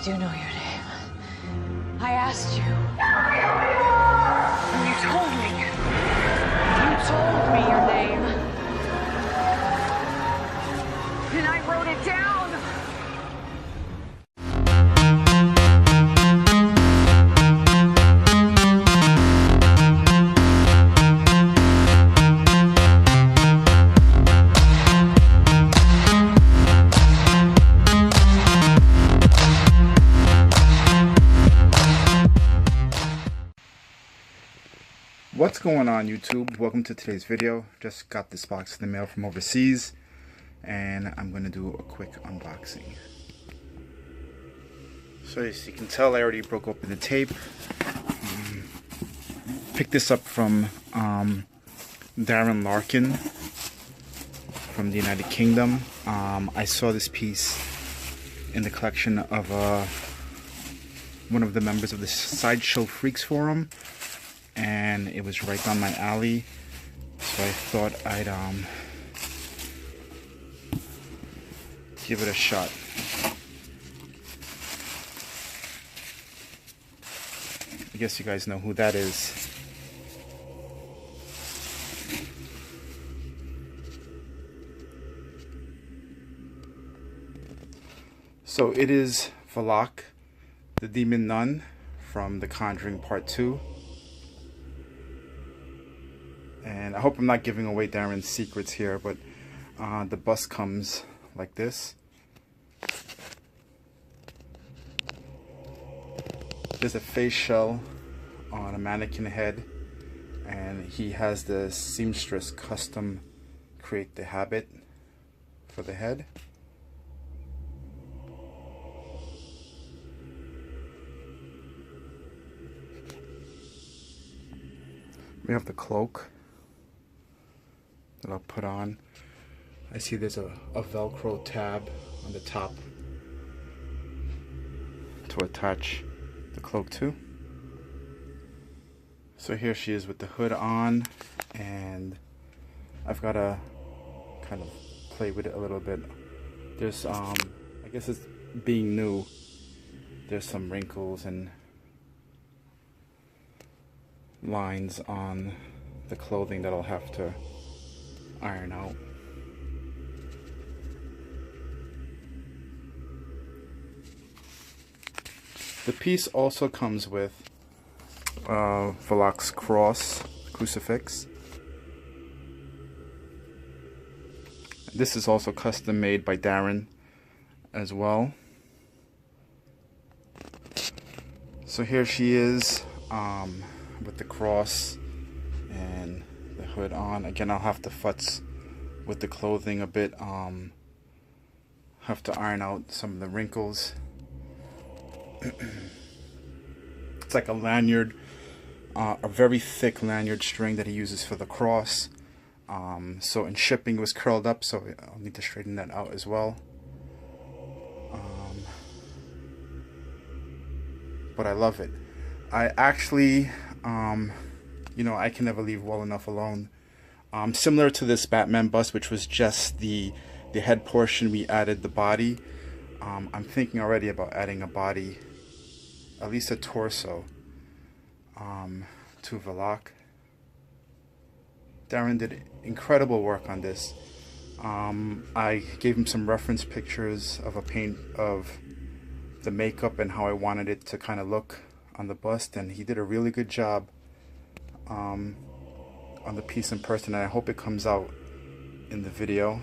do know your name. I asked you. You told me. You told me your name. And I wrote it down. What's going on, YouTube? Welcome to today's video. Just got this box in the mail from overseas and I'm going to do a quick unboxing. So as you can tell, I already broke open the tape. Picked this up from Darren Laken from the United Kingdom. I saw this piece in the collection of one of the members of the Sideshow Freaks forum, and it was right down my alley, so I thought I'd give it a shot. I guess you guys know who that is. So it is Valak the Demon Nun from the Conjuring Part 2. And I hope I'm not giving away Darren's secrets here, but the bust comes like this. There's a face shell on a mannequin head, and he has the seamstress custom create the habit for the head. We have the cloak that I'll put on. I see there's a Velcro tab on the top to attach the cloak to. So here she is with the hood on, and I've got to kind of play with it a little bit. There's I guess it's being new, there's some wrinkles and lines on the clothing that I'll have to iron out. The piece also comes with Valak's cross, crucifix. This is also custom made by Darren as well. So here she is with the cross and the hood on. Again, I'll have to futz with the clothing a bit. Have to iron out some of the wrinkles. It's like a lanyard, a very thick lanyard string that he uses for the cross. So in shipping it was curled up, so I'll need to straighten that out as well. But I love it. I actually you know, I can never leave well enough alone. Similar to this Batman bust, which was just the head portion, we added the body. I'm thinking already about adding a body, at least a torso, to Valak. Darren did incredible work on this. I gave him some reference pictures of of the makeup and how I wanted it to kind of look on the bust, and he did a really good job on the piece in person, and I hope it comes out in the video.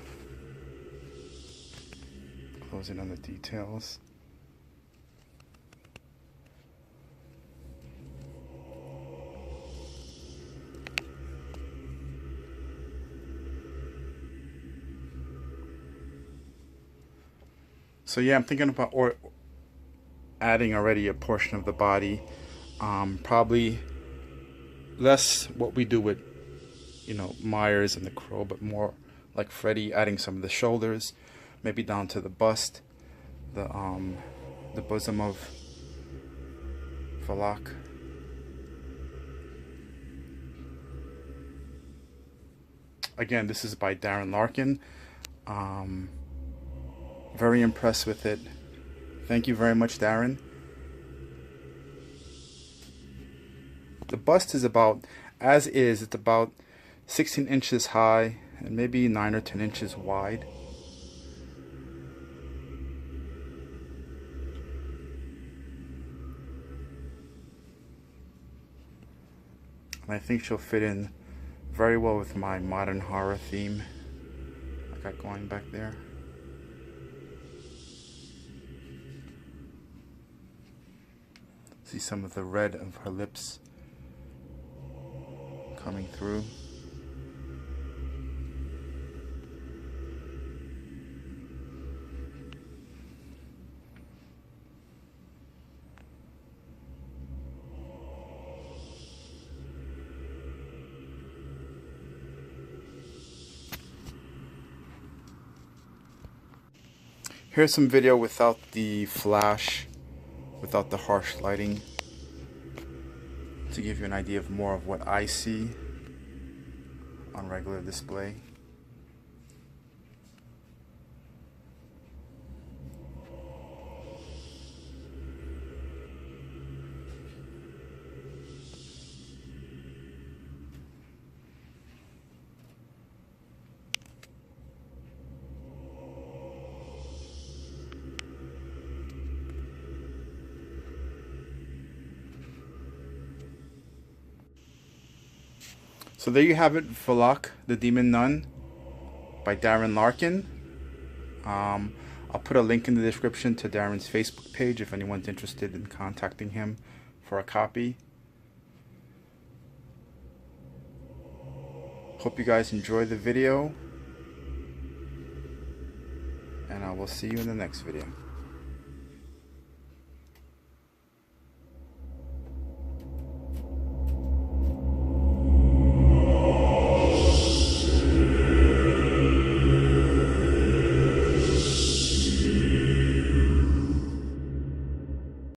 Closing on the details. So yeah, I'm thinking about adding already a portion of the body. Probably less what we do with, you know, Myers and the Crow, but more like Freddy, adding some of the shoulders, maybe down to the bust, the bosom of Valak. Again, this is by Darren Laken. Very impressed with it. Thank you very much, Darren. The bust is about, as is, it's about 16 inches high and maybe 9 or 10 inches wide. And I think she'll fit in very well with my modern horror theme I got going back there. See some of the red of her lips coming through. Here's some video without the flash, without the harsh lighting, to give you an idea of more of what I see on regular display. So there you have it, Valak the Demon Nun by Darren Laken. I'll put a link in the description to Darren's Facebook page if anyone's interested in contacting him for a copy. Hope you guys enjoy the video, and I will see you in the next video.